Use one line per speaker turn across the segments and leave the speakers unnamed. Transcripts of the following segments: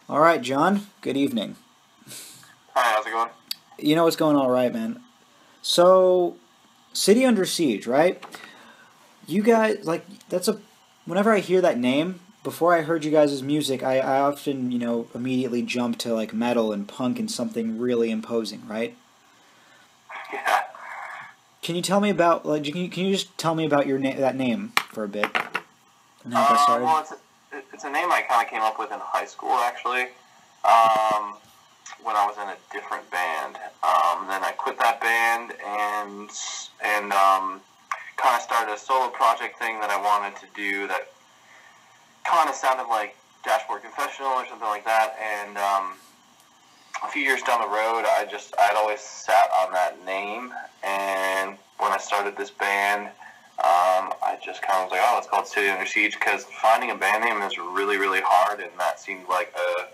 All right, John. Good evening.
Hi, how's it going?
You know what's going all right, man. So, City Under Siege, right? You guys like that's a. Whenever I hear that name, before I heard you guys' music, I often immediately jump to like metal and punk and something really imposing, right?
Yeah.
Can you tell me about like can you just tell me about that name for a bit and how it got started?
Well, it's a name I kind of came up with in high school, actually. Um, when I was in a different band. Then I quit that band and kind of started a solo project thing that I wanted to do that kind of sounded like Dashboard Confessional or something like that. And a few years down the road, I'd always sat on that name. And when I started this band, I just kind of was like, oh, it's called City Under Siege, because finding a band name is really, really hard, and that seemed like a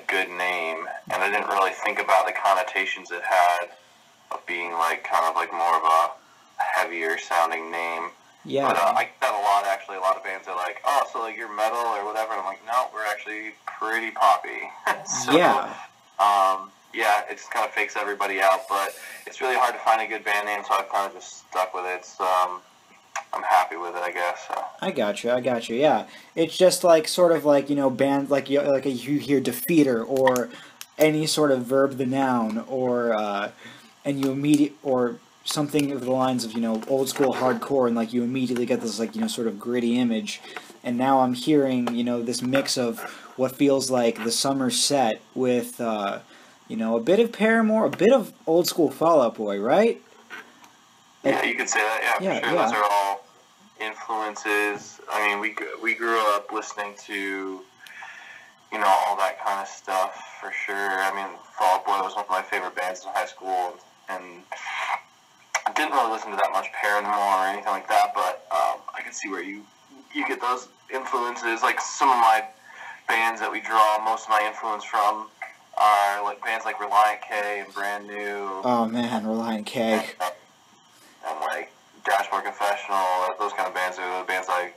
good name. And I didn't really think about the connotations it had of being like kind of like more of a heavier sounding name.
Yeah.
But I get that a lot, actually. A lot of bands are like, oh, so like you're metal or whatever. And I'm like, no, we're actually pretty poppy. So,
Yeah.
yeah, it just kind of fakes everybody out. But it's really hard to find a good band name, so I've kind of just stuck with it. It's, I'm happy with it, I guess. So.
I got you. Yeah, it's just like sort of like band you hear defeater or any sort of verb the noun or and you immediate or something of the lines of old school hardcore, and like you immediately get this like sort of gritty image. And now I'm hearing this mix of what feels like the summer set with a bit of Paramore, a bit of old school Fall Out Boy, right?
Yeah, you could say that. Yeah, for sure.
Yeah.
Those are all influences. I mean, we grew up listening to all that kind of stuff for sure. I mean, Fall Out Boy was one of my favorite bands in high school, and I didn't really listen to that much Paramore or anything like that. But I can see where you get those influences. Like some of my bands that we draw most of my influence from are like bands like Reliant K and Brand New.
Oh man, Reliant K.
And like Dashboard Confessional, those kind of bands are the bands I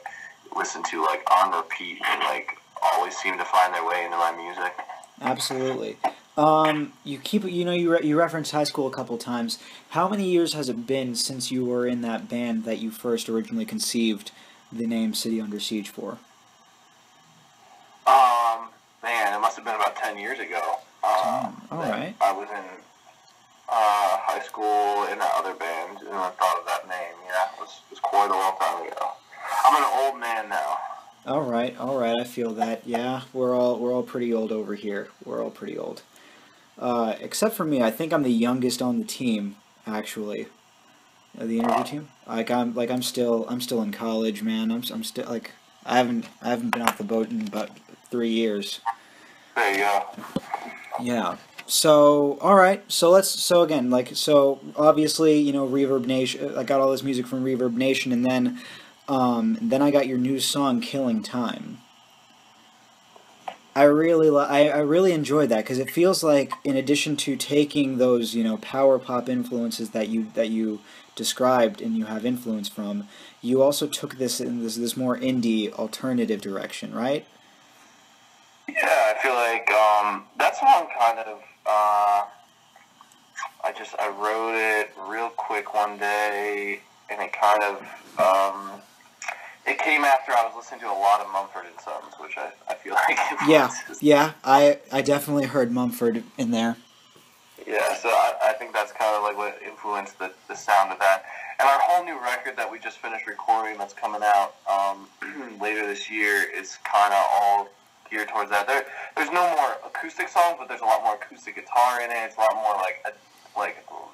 listen to like on repeat and like always seem to find their way into my music.
Absolutely. You referenced high school a couple times. How many years has it been since you were in that band that you first originally conceived the name City Under Siege for?
Man, it must have been about 10 years ago.
All right.
I was in high school in that other band, and I thought of that name. Yeah, it was quite a long time ago. I'm an old man now.
All right. I feel that. Yeah, we're all pretty old over here. We're all pretty old. Except for me, I think I'm the youngest on the team, actually. The interview team. I'm still in college, man. I'm still like I haven't been off the boat in about 3 years.
There you go.
Yeah. So, all right. So obviously, Reverb Nation. I got all this music from Reverb Nation, and then I got your new song, "Killing Time." I really enjoyed that because it feels like, in addition to taking those power pop influences that you described and you have influence from, you also took this in this more indie alternative direction, right?
Yeah, I feel like that song kind of. I wrote it real quick one day, and it kind of it came after I was listening to a lot of Mumford and Sons, which I feel like
yeah. I definitely heard Mumford in there.
Yeah, so I think that's kind of like what influenced the sound of that. And our whole new record that we just finished recording that's coming out later this year is kind of all geared towards that. There's no more acoustic songs, but there's a lot more acoustic guitar in it. It's a lot more like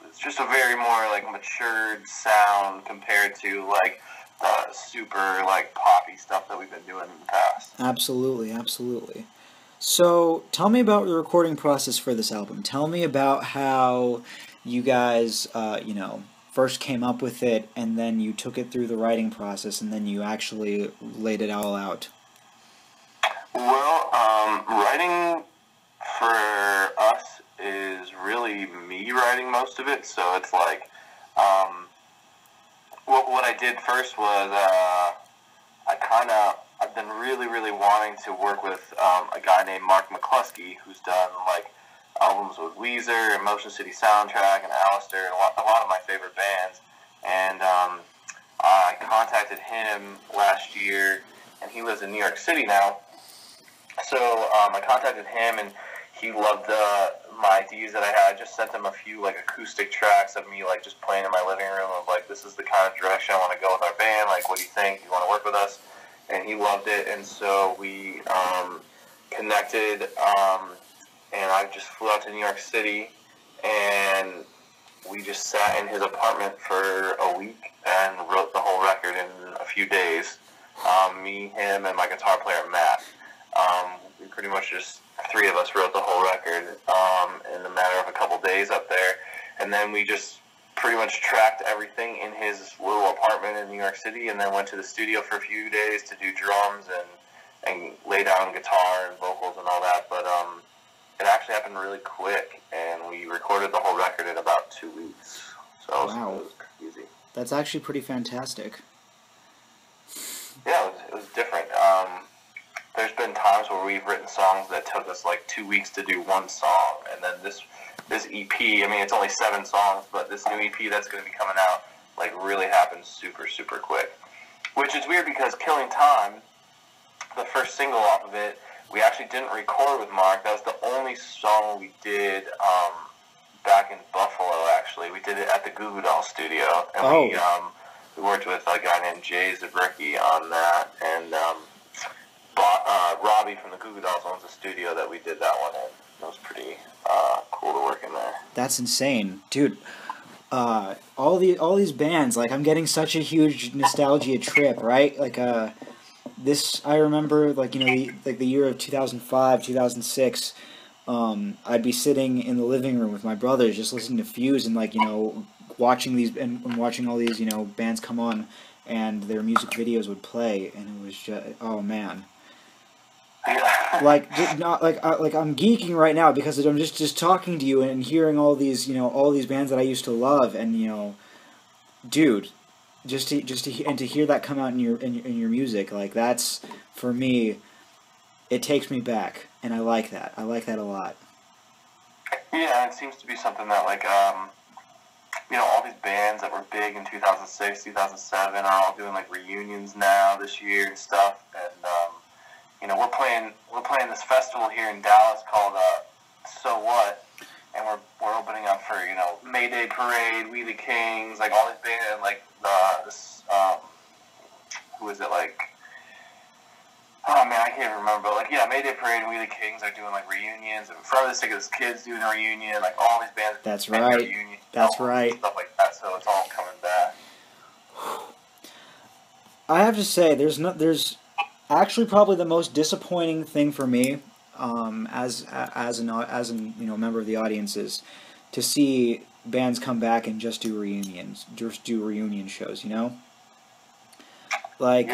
it's just a very more like matured sound compared to like the super like poppy stuff that we've been doing in the past.
Absolutely. So tell me about the recording process for this album. Tell me about how you guys first came up with it, and then you took it through the writing process, and then you actually laid it all out.
Well, writing for us is really me writing most of it. So it's like, what I did first was I I've been really, really wanting to work with a guy named Mark McCluskey, who's done like albums with Weezer and Motion City Soundtrack and Alistair and a lot of my favorite bands. And I contacted him last year, and he lives in New York City now. So I contacted him, and he loved my ideas that I had. I just sent him a few like acoustic tracks of me like just playing in my living room of like, this is the kind of direction I want to go with our band. Like, what do you think? You want to work with us? And he loved it, and so we connected, and I just flew out to New York City, and we just sat in his apartment for a week and wrote the whole record in a few days. Me, him, and my guitar player, Matt. We pretty much just, three of us wrote the whole record in a matter of a couple days up there, and then we just pretty much tracked everything in his little apartment in New York City, and then went to the studio for a few days to do drums and lay down guitar and vocals and all that. But it actually happened really quick, and we recorded the whole record in about 2 weeks. So it was easy.
That's actually pretty fantastic.
Yeah, it was different. There's been times where we've written songs that took us like 2 weeks to do one song, and then this EP, I mean, it's only 7 songs, but this new EP that's going to be coming out, like, really happened super, super quick. Which is weird because Killing Time, the first single off of it, we actually didn't record with Mark. That was the only song we did back in Buffalo, actually. We did it at the Goo Goo Dolls studio, and we worked with a guy named Jay Zabricki on that, and Robbie from the Goo Goo Dolls owns a studio that we did that one in. It was pretty cool to work in there.
That's insane, dude. All these bands, like, I'm getting such a huge nostalgia trip, right? Like, this, I remember, like, you know, the year of 2005, 2006. I'd be sitting in the living room with my brothers, just listening to Fuse and, like, you know, watching watching all these, you know, bands come on, and their music videos would play, and it was just, oh man. Like, I'm geeking right now because I'm just talking to you and hearing all these, you know, all these bands that I used to love, and, you know, dude, to hear that come out in your music, like, that's, for me, it takes me back, and I like that. I like that a lot.
Yeah, it seems to be something that, like, you know, all these bands that were big in 2006, 2007 are all doing, like, reunions now this year and stuff, and, you know, we're playing this festival here in Dallas called So What, and we're opening up for, you know, Mayday Parade, We the Kings, like all these bands, like who is it, like, oh man, I can't remember, but like, yeah, Mayday Parade and We the Kings are doing like reunions, and Forever the Sickest Kids doing a reunion, like all these bands.
That's right. That's right.
Stuff like that, so it's all coming back.
I have to say, there's actually probably the most disappointing thing for me, as an you know, member of the audience, is to see bands come back and just do reunions, just do reunion shows. You know, like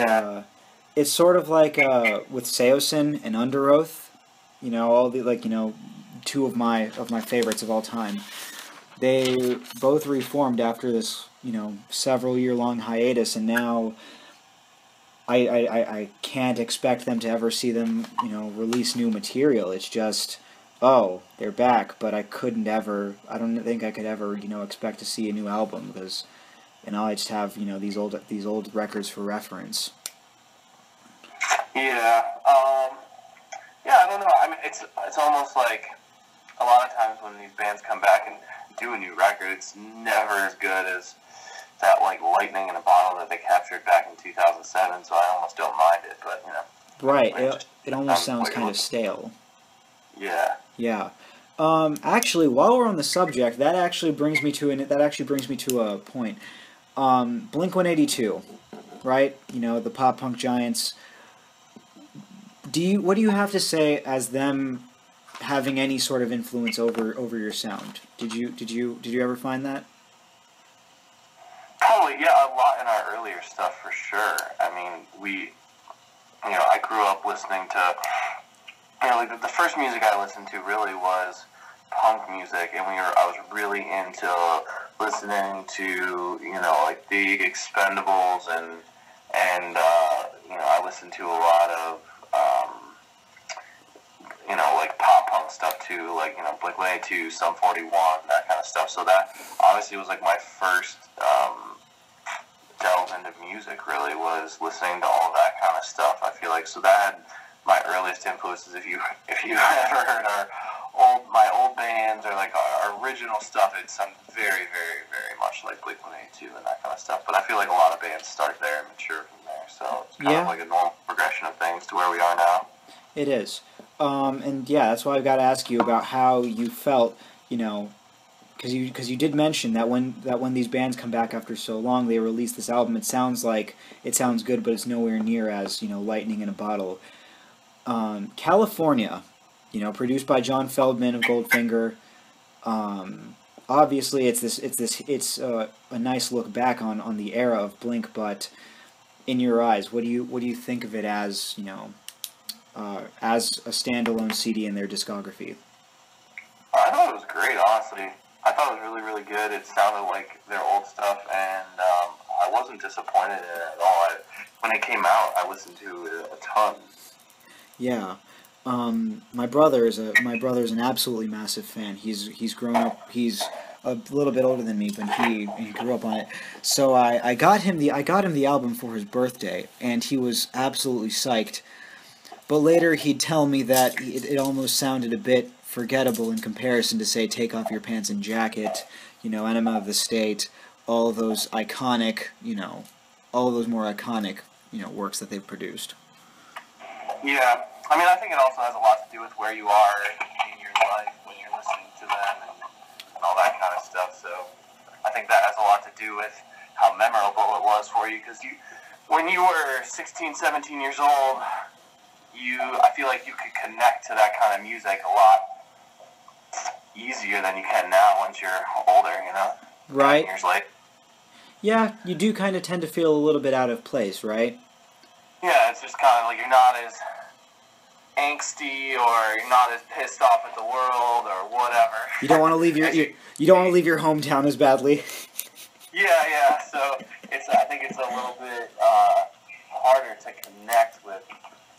it's sort of like with Seosin and Under Oath. You know, all the, like, you know, two of my favorites of all time. They both reformed after this, you know, several year long hiatus, and now I can't expect them to ever see them, you know, release new material. It's just, oh, they're back, but I don't think I could ever, you know, expect to see a new album, because, you know, I just have, you know, these old records for reference.
Yeah, I don't know. I mean, it's almost like a lot of times when these bands come back and do a new record, it's never as good as that, like, lightning in a bottle that they captured back in 2007, so I almost don't mind it, but, you know.
Right, it almost sounds kind of stale.
Yeah.
Yeah. Actually, while we're on the subject, that actually brings me to a point. Blink-182, right? You know, the pop punk giants. What do you have to say as them having any sort of influence over your sound? Did you ever find that?
Probably, yeah, a lot in our earlier stuff for sure. I mean, I grew up listening to, you know, like the first music I listened to really was punk music, and I was really into listening to, you know, like the Expendables and you I listened to a lot of, like pop punk stuff too, like, Blink-182, Sum 41, that kind of stuff. So that obviously was like my first delve into music, really, was listening to all of that kind of stuff. I feel like, so that had my earliest influences. If you ever heard my old bands or like our original stuff, it sounds very, very, very much like Blink-182 and that kind of stuff. But I feel like a lot of bands start there and mature from there. So it's kind of like a normal progression of things to where we are now.
It is. And yeah, that's why I've got to ask you about how you felt, because you did mention that when these bands come back after so long, they release this album. It sounds good, but it's nowhere near as lightning in a bottle. California, produced by John Feldman of Goldfinger. Obviously, it's a nice look back on the era of Blink, but in your eyes, what do you think of it as as a standalone CD in their discography?
I thought it was great, honestly. I thought it was really, really good. It sounded like their old stuff, and I wasn't disappointed in it at all. When it came out, I listened to it a ton. Yeah.
My brother is an absolutely massive fan. He's grown up. He's a little bit older than me, but he grew up on it. So I got him the album for his birthday, and he was absolutely psyched. But later he'd tell me that it almost sounded a bit forgettable in comparison to, say, Take Off Your Pants and Jacket, Enema of the State, all of those iconic, all of those more iconic, works that they've produced.
Yeah, I think it also has a lot to do with where you are in your life when you're listening to them and all that kind of stuff. So I think that has a lot to do with how memorable it was for you, because when you were 16, 17 years old, I feel like you could connect to that kind of music a lot easier than you can now once you're older,
Right.
10 years later.
Yeah, you do kind of tend to feel a little bit out of place, right?
Yeah, it's just kind of like you're not as angsty, or you're not as pissed off at the world, or whatever.
You don't want to leave your hometown as badly.
Yeah. So I think it's a little bit harder to connect with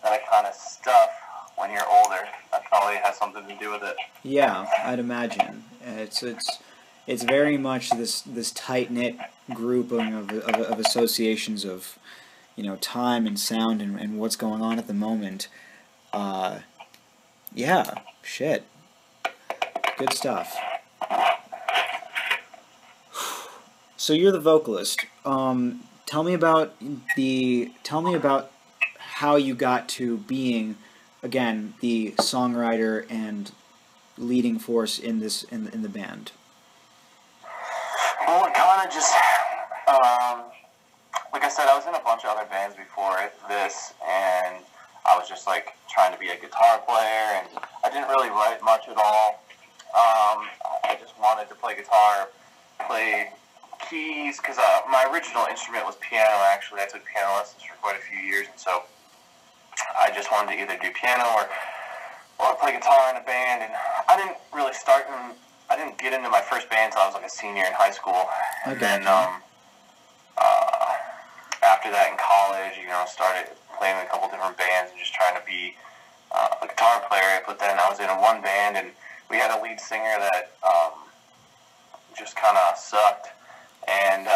that kind of stuff when you're older. That probably has something to do with it.
Yeah, I'd imagine. It's very much this tight-knit group of associations of time and sound and what's going on at the moment. Yeah, shit. Good stuff. So you're the vocalist. Tell me about how you got to being, again, the songwriter and leading force in the band.
Well, it kind of just, like I said, I was in a bunch of other bands before this, and I was just like trying to be a guitar player, and I didn't really write much at all. I just wanted to play guitar, play keys, because my original instrument was piano. Actually, I took piano lessons for quite a few years, and so I just wanted to either do piano or play guitar in a band. And I didn't really I didn't get into my first band until I was like a senior in high school. And then after that in college, started playing in a couple different bands and just trying to be a guitar player. But then I was in one band, and we had a lead singer that just kind of sucked. And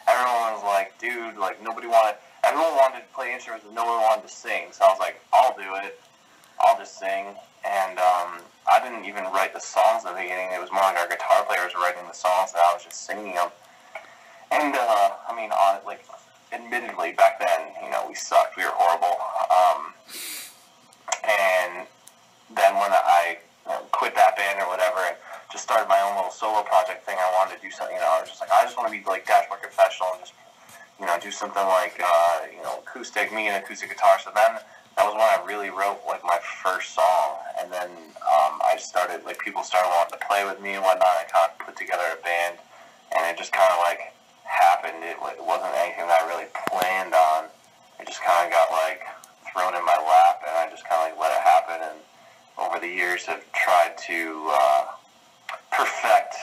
everyone was like, dude, like everyone wanted to play instruments, but no one wanted to sing. So I was like, I'll do it. I'll just sing. And I didn't even write the songs in the beginning. It was more like our guitar players were writing the songs, and I was just singing them. And admittedly, back then, we sucked. We were horrible. And then when I quit that band or whatever, and just started my own little solo project thing, I wanted to do something. I was just like, I just want to be like Dashboard Confessional and just do something like acoustic, me and acoustic guitar. So then that was when I really wrote like my first song, and then I started people started wanting to play with me and whatnot. I kind of put together a band, and it just kind of like happened. It wasn't anything that I really planned on. It just kind of got like thrown in my lap, and I just kind of like let it happen. And over the years, have tried to perfect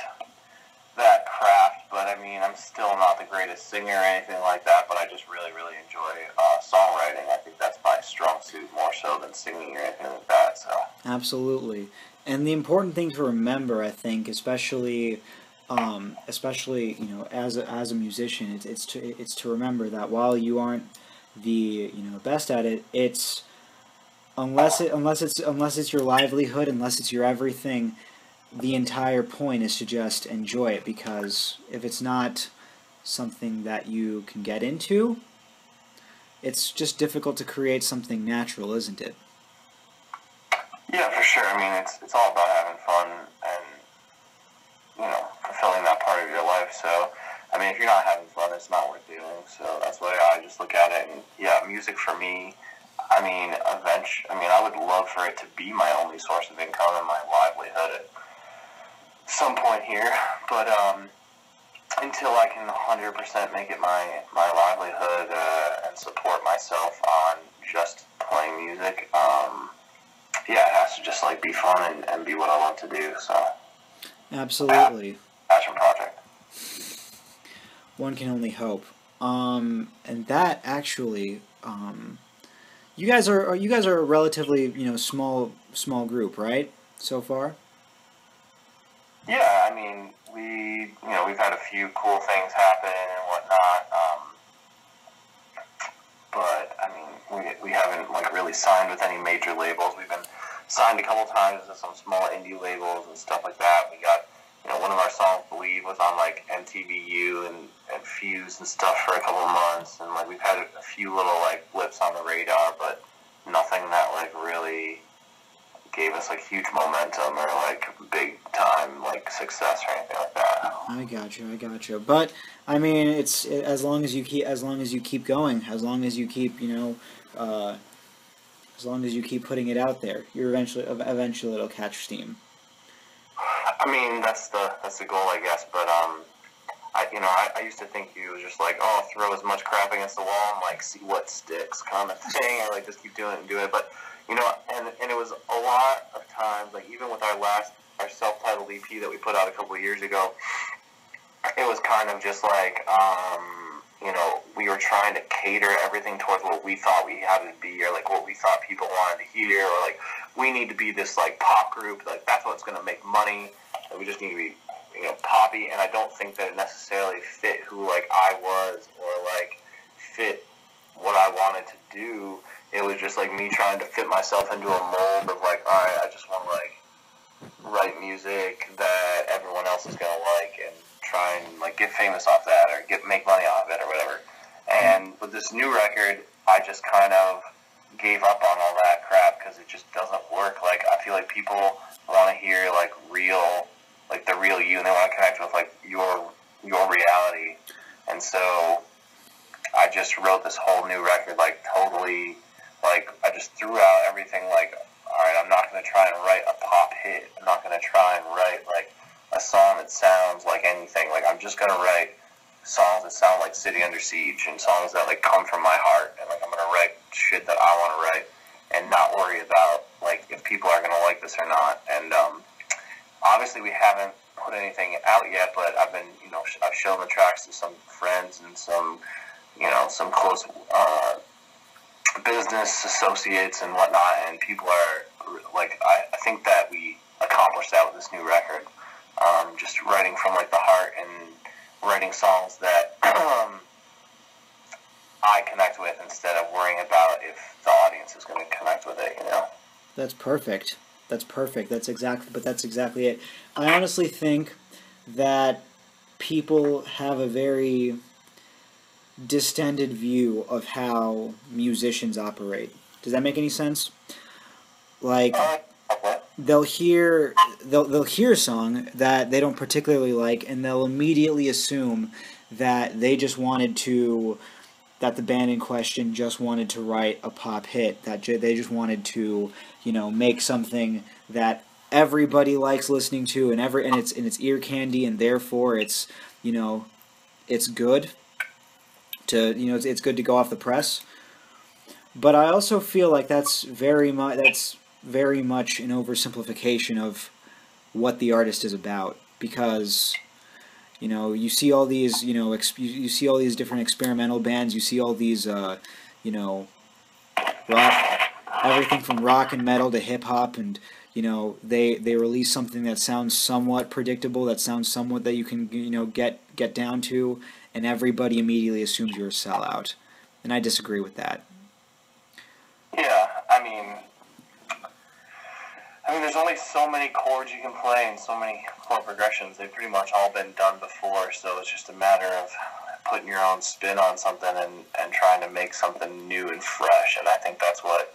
that craft. But I mean, I'm still not the greatest singer or anything like that, but I just really, really enjoy songwriting. I think that's my strong suit more so than singing or anything like that. So
Absolutely. And the important thing to remember, I think, especially as a musician, it's to remember that while you aren't the best at it, it's unless it's your livelihood, unless it's your everything, the entire point is to just enjoy it, because if it's not something that you can get into, it's just difficult to create something natural, isn't it?
yeah, for sure. I mean, it's all about having fun and fulfilling that part of your life. So, I mean, if you're not having fun, it's not worth doing. So that's why I just look at it. And yeah, music for me. I mean, I would love for it to be my only source of income and my livelihood at some point here. But until I can 100% make it my livelihood and support myself on just playing music, yeah, it has to just like be fun and be what I want to do. So
Absolutely.
Passion project.
One can only hope. And that actually, you guys are a relatively small group, right? So far.
Yeah, I mean, we've had a few cool things happen and whatnot, but I mean, we haven't like really signed with any major labels. We've been signed a couple times to some small indie labels and stuff like that. We got, one of our songs, Believe, was on like MTVU and Fuse and stuff for a couple of months, and like we've had a few little like blips on the radar, but nothing that like really gave us like huge momentum or like big time like success or anything like that.
I gotcha. But I mean, as long as you keep going, as long as you keep as long as you keep putting it out there, you're eventually it'll catch steam.
I mean, that's the goal, I guess. But I used to think it was just like, oh, throw as much crap against the wall and like see what sticks, kind of thing, or like just keep doing it and doing it. But and it was a lot of times, like even with our self-titled EP that we put out a couple of years ago, it was kind of just like, we were trying to cater everything towards what we thought we had to be, or like what we thought people wanted to hear, or like we need to be this like pop group, like that's what's going to make money, and we just need to be, poppy. And I don't think that it necessarily fit who like I was, or like fit what I wanted to do. It was just like me trying to fit myself into a mold of like, all right, I just want to like write music that everyone else is gonna like and try and like get famous off that or make money off it or whatever. And with this new record, I just kind of gave up on all that crap because it just doesn't work. Like I feel like people want to hear like the real you, and they want to connect with like your reality. And so I just wrote this whole new record like totally. Like, I just threw out everything like, all right, I'm not going to try and write a pop hit. I'm not going to try and write, like, a song that sounds like anything. Like, I'm just going to write songs that sound like City Under Siege and songs that, like, come from my heart. And, like, I'm going to write shit that I want to write and not worry about, like, if people are going to like this or not. And obviously we haven't put anything out yet, but I've been, I've shown the tracks to some friends and some close business associates and whatnot, and people are like, I think that we accomplished that with this new record, just writing from like the heart and writing songs that I connect with instead of worrying about if the audience is going to connect with it.
That's perfect. That's exactly it. I honestly think that people have a very distended view of how musicians operate. Does that make any sense? Like, they'll hear a song that they don't particularly like, and they'll immediately assume that that the band in question just wanted to write a pop hit, that they just wanted to, make something that everybody likes listening to, and it's ear candy, and therefore it's good. It's good to go off the press. But I also feel like that's very much an oversimplification of what the artist is about, because You know, you see all these, you know, you see all these different experimental bands. You see all these, you know, rock, everything from rock and metal to hip hop, and you know, they release something that sounds somewhat predictable, that sounds somewhat that you can, you know, get down to, and everybody immediately assumes you're a sellout, and I disagree with that.
Yeah, I mean, there's only so many chords you can play and so many chord progressions. They've pretty much all been done before, so it's just a matter of putting your own spin on something and trying to make something new and fresh. And I think that's what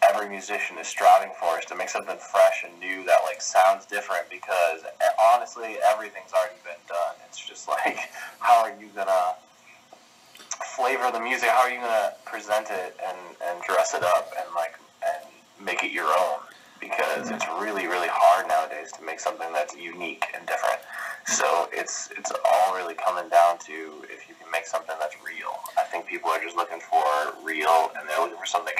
every musician is striving for, is to make something fresh and new that, like, sounds different, because honestly, everything's already been done. It's just like, how are you going to flavor the music? How are you going to present it and dress it up and make it your own? Because it's really, really hard nowadays to make something that's unique and different. So it's all really coming down to if you can make something that's real. I think people are just looking for real, and they're looking for something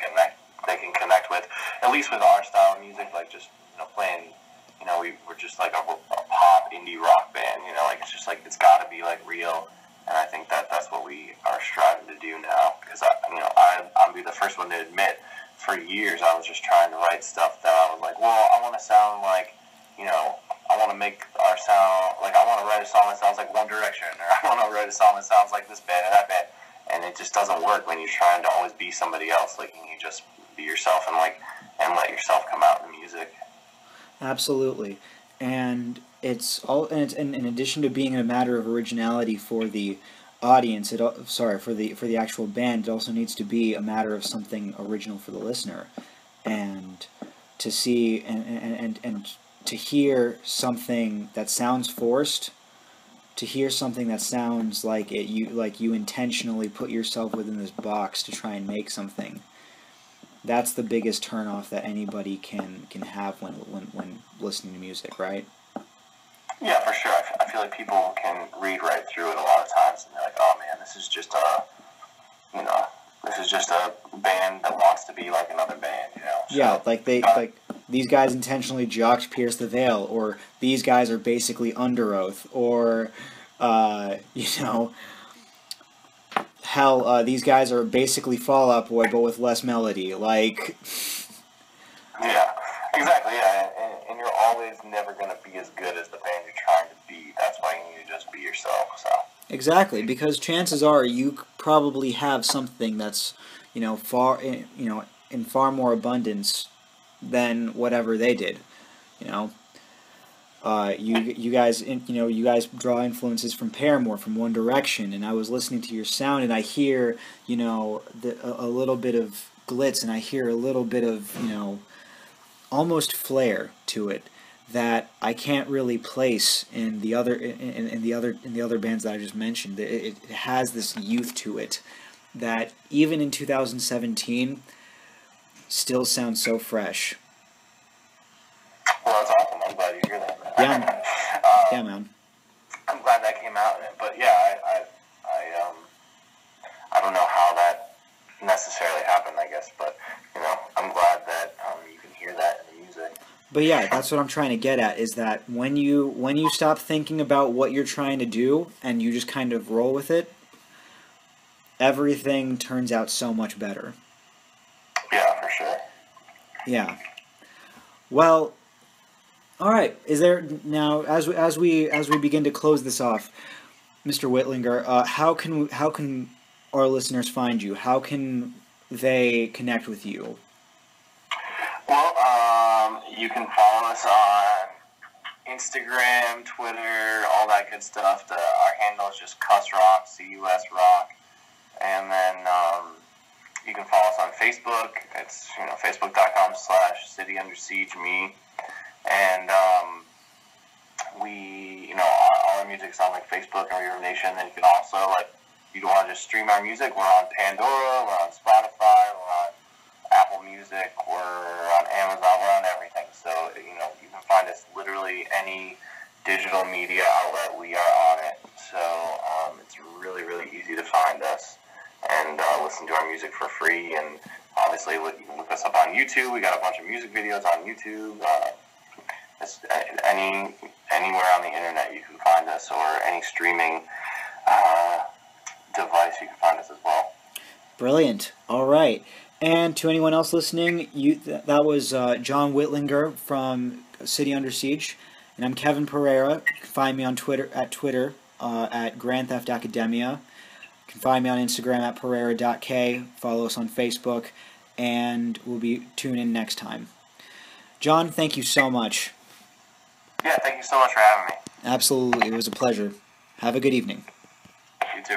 they can connect with, at least with our style of music, like just, you know, playing, you know, we're just like a pop indie rock band, you know, like it's just like, it's got to be like real. And I think that's what we are striving to do now, because I'll be the first one to admit, for years I was just trying to write stuff that I was like, well, I want to sound like, you know, I want to make our sound, like, I want to write a song that sounds like One Direction, or I want to write a song that sounds like this band or that band, and it just doesn't work when you're trying to always be somebody else. Like, you just be yourself and let yourself come out in the music.
Absolutely. And it's in addition to being a matter of originality for the audience, for the actual band, it also needs to be a matter of something original for the listener, and to see and to hear something that sounds forced, to hear something that sounds like you intentionally put yourself within this box to try and make something. That's the biggest turnoff that anybody can have when listening to music, right?
Yeah, for sure. I feel like people can read right through it a lot of times, and they're like, "Oh man, this is just a band that wants to be like another band," you know. So,
yeah, like these guys intentionally jocked Pierce the Veil, or these guys are basically Under Oath, or you know, hell, these guys are basically Fall Out Boy but with less melody, like.
Yeah, exactly. Yeah, and you're always never going to be as good as the band you're trying to be. That's why you need to just be yourself. So.
Exactly, because chances are you probably have something that's, you know, in far more abundance than whatever they did. You know, you guys draw influences from Paramore, from One Direction, and I was listening to your sound, and I hear, you know, a little bit of glitz, and I hear a little bit of, you know, almost flair to it that I can't really place in the other bands that I just mentioned. It has this youth to it that even in 2017 still sounds so fresh.
Well, that's awesome. I'm glad you hear that, man.
Yeah, yeah, man.
I'm glad that came out in it, but yeah, I don't know how that necessarily happened, I guess, but you know, I'm glad that you can hear that in the music.
But yeah, that's what I'm trying to get at, is that when you stop thinking about what you're trying to do and you just kind of roll with it, everything turns out so much better.
Yeah, for sure.
Yeah. Well, all right. Is there now, as we begin to close this off, Mr. Wittlinger, how can our listeners find you? How can they connect with you?
Well, you can follow us on Instagram, Twitter, all that good stuff. Our handle is just Cuss Rock, CUS Rock, and then you can follow us on Facebook. It's facebook.com/CityUnderSiegeMe, and all our music's on Facebook and Reverb Nation. And you can also, if you want to just stream our music, we're on Pandora, we're on Spotify, we're on Apple Music, we're on Amazon, we're on everything. So, you can find us literally any digital media outlet, we are on it. So, it's really, really easy to find us and listen to our music for free. And obviously, you can look us up on YouTube. We got a bunch of music videos on YouTube. anywhere on the internet you can find us, or any streaming device you can find us as well. Brilliant.
All right. And to anyone else listening, that was John Wittlinger from City Under Siege, and I'm Kevin Pereira. You can find me on Twitter at Grand Theft Academia. You can find me on Instagram at Pereira.k. Follow us on Facebook, and we'll be tuning in next time. John, thank you so much.
Yeah, thank you so much for having me.
Absolutely. It was a pleasure. Have a good evening.
You too.